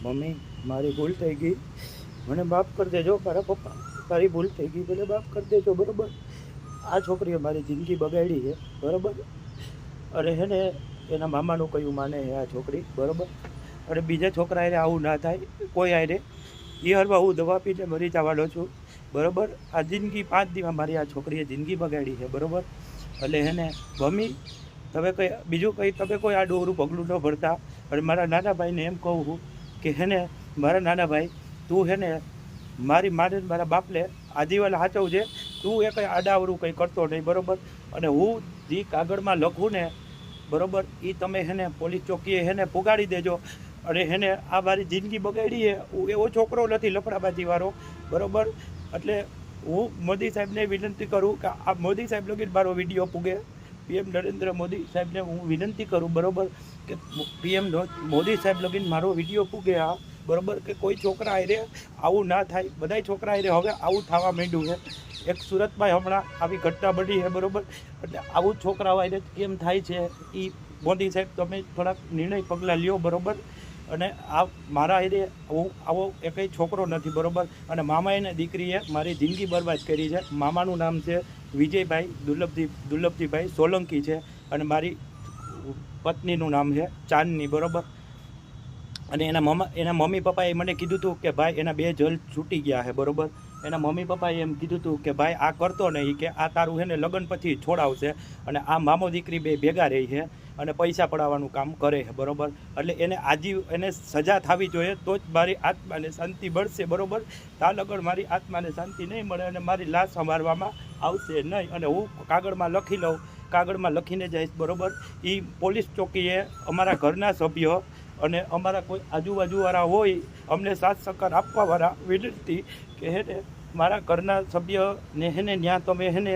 Mummy મારી ભૂલ થઈ ગઈ, મને માફ કરી દેજો. મારા પપ્પા મારી ભૂલ થઈ ગઈ, મને માફ કરી દેજો. બરાબર, આ છોકરીએ મારી જિંદગી બગાડી છે. બરાબર, અને હે ને એના મામાનું કયું માને આ છોકરી. બરાબર, અને બીજા છોકરા એને આવું ના થાય કોઈ આને એ હરવા હું દવા પીને મરી જવાનો છું. બરાબર, આ જિંદગી 5 દિવસમાં મારી આ છોકરીએ જિંદગી બગાડી છે. બરાબર, એટલે હે ને મમ્મી તમે કંઈ બીજું કંઈ તમે કોઈ આ ડોરું પગલું ન ભરતા. અને મારા નાના ભાઈને એમ કહું છું કે હે ને મારા નાના ભાઈ તું હે ને મારી માને મારા બાપને આજીવન સાચવજે. તું એ કંઈ આડાવડું કંઈ કરતો નહીં. બરાબર, અને હું જે કાગળમાં લખું ને બરાબર એ તમે હે ને પોલીસ ચોકીએ હે ને પુગાડી દેજો. અને હે ને આ મારી જિંદગી બગાડી છે. હું એવો છોકરો નથી લફડાબાજીવાળો. બરાબર, એટલે હું મોદી સાહેબને વિનંતી કરું કે આ મોદી સાહેબ લગીન મારો વિડીયો પૂગે. પીએમ નરેન્દ્ર મોદી સાહેબને હું વિનંતી કરું બરાબર કે પીએમ મોદી સાહેબ લગીન મારો વિડીયો પૂગે. આ બરાબર કે કોઈ છોકરા આરે આવું ના થાય. બધાય છોકરા આરે હવે આવું થવા માંડ્યું છે. એક સુરતમાં હમણાં આવી ઘટના બની છે. બરાબર, એટલે આવું છોકરાઓ આરે કેમ થાય છે એ મોદી સાહેબ તમે થોડાક નિર્ણય પગલાં લ્યો. બરાબર, અને આ મારા આરે હું આવો એકય છોકરો નથી. બરાબર, અને મામાએ દીકરીએ મારી જિંદગી બરબાદ કરી છે. મામાનું નામ છે વિજયભાઈ દુર્લભજીભાઈ સોલંકી છે, અને મારી પત્નીનું નામ છે ચાંદની. બરાબર, અને એના મમ્મી પપ્પાએ મને કીધું હતું કે ભાઈ એના 2 જલ છૂટી ગયા છે. બરાબર, એના મમ્મી પપ્પાએ એમ કીધું હતું કે ભાઈ આ કરતો નહીં, કે આ તારું છે ને લગ્ન પછી છોડાવશે. અને આ મામો દીકરી બે ભેગા રહી છે અને પૈસા પડાવવાનું કામ કરે છે. બરાબર, એટલે એને સજા થવી જોઈએ તો જ મારી આત્માને શાંતિ મળશે. બરાબર, આ લગન મારી આત્માને શાંતિ નહીં મળે અને મારી લાશ સંભાળવામાં આવશે નહીં. અને હું કાગળમાં લખી લઉં, કાગળમાં લખીને જઈશ. બરાબર, એ પોલીસ ચોકીએ અમારા ઘરના સભ્યો અને અમારા કોઈ આજુબાજુવાળા હોય અમને સાથ સહકાર આપવાવાળા વિનંતી કે હે ને મારા ઘરના સભ્યને હે ને ત્યાં તમે હે ને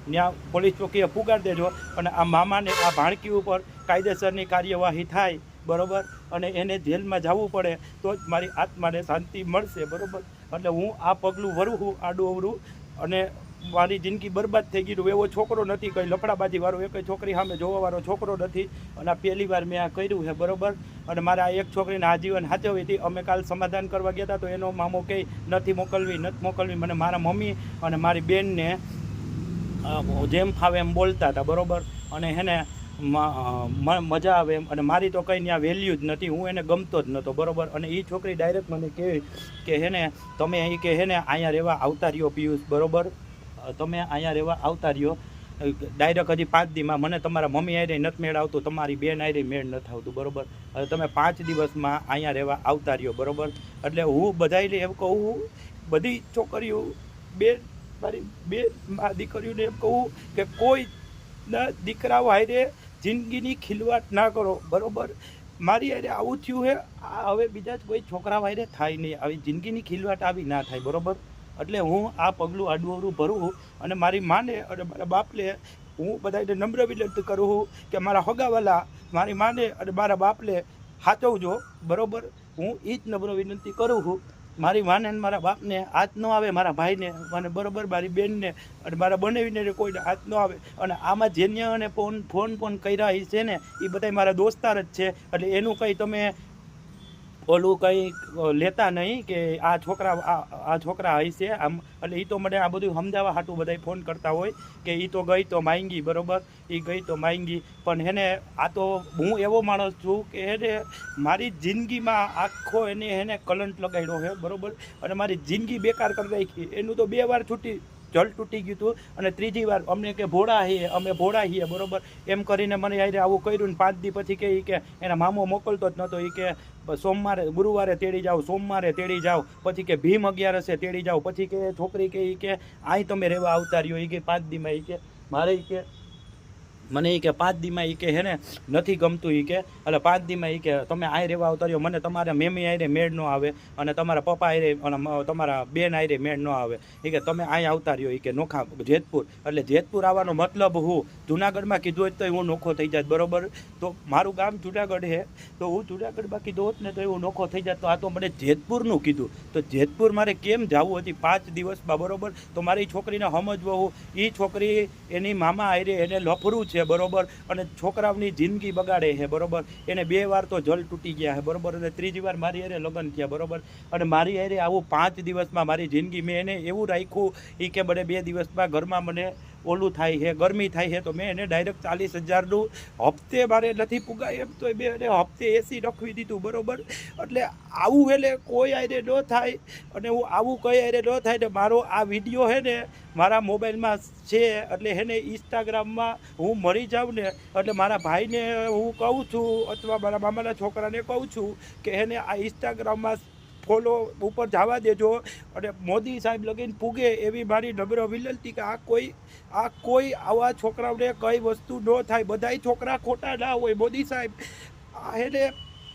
ત્યાં પોલીસ ચોકીએ પુગાડી દેજો. અને આ મામાને આ ભાણકી ઉપર કાયદેસરની કાર્યવાહી થાય. બરાબર, અને એને જેલમાં જવું પડે તો જ મારી આત્માને શાંતિ મળશે. બરાબર, એટલે હું આ પગલું ભરું છું આડું અવરું. અને મારી જિંદગી બરબાદ થઈ ગઈ. એવો છોકરો નથી, કંઈ લફડાબાજીવાળો એક છોકરી સામે જોવાવાળો છોકરો નથી. અને આ પહેલી વાર મેં આ કર્યું છે. બરાબર, અને મારે આ એક છોકરીને આજીવન સાચવવી હતી. અમે કાલ સમાધાન કરવા ગયા હતા તો એનો મામો કંઈ નથી મોકલવી. મને મારા મમ્મી અને મારી બેનને જેમ ફાવે એમ બોલતા હતા. બરાબર, અને એને મજા આવે એમ. અને મારી તો કંઈ ત્યાં વેલ્યુ જ નથી, હું એને ગમતો જ નહોતો. બરાબર, અને એ છોકરી ડાયરેક્ટ મને કહે કે હે ને તમે અહીં કે હે ને અહીંયા રહેવા આવતા રહ્યો પિયુષ. બરાબર, તમે અહીંયા રહેવા આવતા રહ્યો. ડાયરેક્ટ હજી 5 દીમાં મને તમારા મમ્મી આરે નથી મેળ આવતું, તમારી બેન આરે મેળ નથી આવતું. બરાબર, હવે તમે 5 દિવસમાં અહીંયા રહેવા આવતા રહ્યો. બરાબર, એટલે હું બધાને એમ કહું, બધી છોકરીઓ મારી બે દીકરીઓને એમ કહું કે કોઈ દીકરાઓ હારે જિંદગીની ખિલવાટ ના કરો. બરાબર, મારી હારે આવું થયું છે, આ હવે બીજા કોઈ છોકરા હારે થાય નહીં. આવી જિંદગીની ખિલવાટ આવી ના થાય. બરાબર, એટલે હું આ પગલું આડું ભરું અને મારી માને અને મારા બાપને હું બધાને નમ્ર વિનંતી કરું છું કે મારા હગાવાલા મારી માને અને મારા બાપને સાચવજો. બરાબર, હું એ જ નમ્ર વિનંતી કરું છું. મારી માને અને મારા બાપને હાથ ન આવે, મારા ભાઈને અને બરાબર મારી બેનને અને મારા બનાવીને કોઈને હાથ ન આવે. અને આમાં જેને અને ફોન કર્યા છે ને એ બધા મારા દોસ્તાર જ છે. એટલે એનું કંઈ તમે ઓલું કંઈ લેતા નહીં કે આ છોકરા હશે આમ. એટલે એ તો મને આ બધું સમજાવવા હાટું બધા ફોન કરતા હોય કે એ તો ગઈ તો માંગી. બરાબર, એ ગઈ તો માંગી. પણ હેને આ તો હું એવો માણસ છું કે એને મારી જિંદગીમાં આખો એને કલંટ લગાડ્યો છે. બરાબર, અને મારી જિંદગી બેકાર કરી નાખી. એનું તો 2 વાર જલ તૂટી ગયું હતું અને 3જી વાર અમને કે અમે ભોળા છીએ. બરાબર, એમ કરીને મને યારે આવું કર્યું ને 5 દી પછી કે એના મામો મોકલતો જ નહોતો. એ કે ગુરુવારે તેડી જાઓ, સોમવારે તેડી જાઓ, પછી કે ભીમ 11 તેડી જાઓ. પછી કે છોકરી કે અહીં તમે રહેવા આવતા રહ્યો. એ કે 5 દીમાં એ કે મારે કે મને એ કે 5 દીમાં એ કે હે ને નથી ગમતું. એ કે એટલે 5 દીમાં એ કે તમે અહીં રહેવા આવતા રહ્યો. મને તમારા મેમી આરે મેળ ન આવે અને તમારા પપ્પા આરે અને તમારા બેન આરે મેળ ન આવે. એ કે તમે અહીં આવતા રહ્યો. એ કે નોખા જેતપુર. એટલે જેતપુર આવવાનો મતલબ હું જુનાગઢમાં કીધું હોત તો હું નોખો થઈ જાત. બરાબર, તો મારું ગામ જુનાગઢ છે તો હું જુનાગઢમાં કીધું હોત ને તો એવું નોખો થઈ જાત. તો આ તો મને જેતપુરનું કીધું. તો જેતપુર મારે કેમ જવું હતી 5 દિવસમાં? બરાબર, તો મારી છોકરીને સમજવું, એ છોકરી એની મામા આરે એને લફરું છે. છે બરોબર, અને છોકરાઓની જિંદગી બગાડે છે બરોબર. એને 2 વાર તો જલ તૂટી ગયા છે બરોબર, અને 3જી વાર મારી હારે લગ્ન થયા બરોબર. અને મારી હારે આવું 5 દિવસમાં મારી જિંદગી મેં એને એવું રાખ્યું એ કે મને 2 દિવસમાં ઘરમાં મને ઓલું થાય છે, ગરમી થાય છે, તો મેં એને ડાયરેક્ટ 40,000નું હપ્તે મારે નથી પુગાય એમ તો મેં એને હપ્તે એસી રખવી દીધું બરોબર. એટલે આવું એટલે કોઈ આરે ન થાય, અને હું આવું કઈ આરે ન થાય ને મારો આ વિડીયો છે ને મારા મોબાઈલમાં છે, એટલે એને ઇન્સ્ટાગ્રામમાં હું મરી જાઉં ને એટલે મારા ભાઈને હું કહું છું અથવા મારા મામાના છોકરાને કહું છું કે એને આ ઇન્સ્ટાગ્રામમાં ફોલો ઉપર જવા દેજો, અને મોદી સાહેબ લગીને પૂગે એવી મારી નમ્ર વિનંતી કે આ કોઈ આવા છોકરાઓને કઈ વસ્તુ ન થાય. બધાય છોકરા ખોટા ના હોય. મોદી સાહેબ એને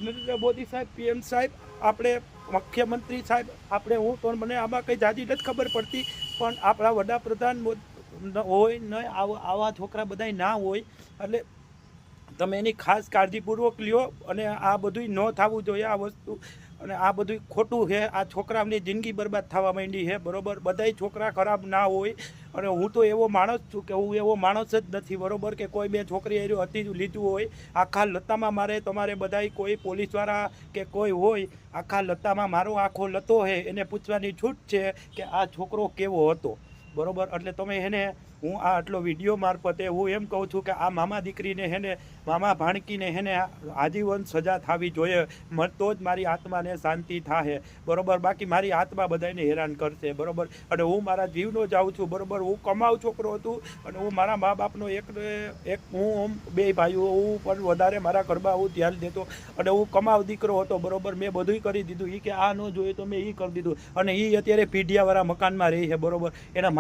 નરેન્દ્ર મોદી સાહેબ, PM સાહેબ, આપણે મુખ્યમંત્રી સાહેબ, આપણે હું તો મને આમાં કંઈ જાજી નથી ખબર પડતી, પણ આપણા વડાપ્રધાન હોય ને આવા છોકરા બધાય ના હોય. એટલે તમે એની ખાસ કાળજીપૂર્વક લ્યો, અને આ બધું ન થવું જોઈએ આ વસ્તુ, અને આ બધું ખોટું છે. આ છોકરાઓની જિંદગી બરબાદ થવા માંડી છે બરોબર. બધાય છોકરા ખરાબ ના હોય, અને હું તો એવો માણસ છું કે હું એવો માણસ જ નથી બરોબર કે કોઈ 2 છોકરી એર્યું હતી લીધું હોય આખા લતામાં મારે તમારે બધાય કોઈ પોલીસવાળા કે કોઈ હોય આખા લતામાં મારો આખો લતો છે એને પૂછવાની છૂટ છે કે આ છોકરો કેવો હતો બરોબર. એટલે તમે એને હું આ આટલો વિડીયો મારફતે હું એમ કહું છું કે આ મામા દીકરીને હેને મામા ભાણકીને હેને આજીવન સજા થવી જોઈએ, તો જ મારી આત્માને શાંતિ થાય બરોબર. બાકી મારી આત્મા બધાને હેરાન કરશે બરોબર. અને હું મારા જીવનો જાઉં છું બરોબર. હું કમાઉ છોકરો હતું, અને હું મારા મા બાપનો એક હું 2 ભાઈઓ, હું પણ વધારે મારા ઘરમાં હું ધ્યાન દેતો, અને હું કમાવ દીકરો હતો બરોબર. મેં બધું કરી દીધું. એ કે આ ન જોઈએ તો મેં એ કરી દીધું, અને એ અત્યારે પીઢિયાવાળા મકાનમાં રહી છે બરોબર. એના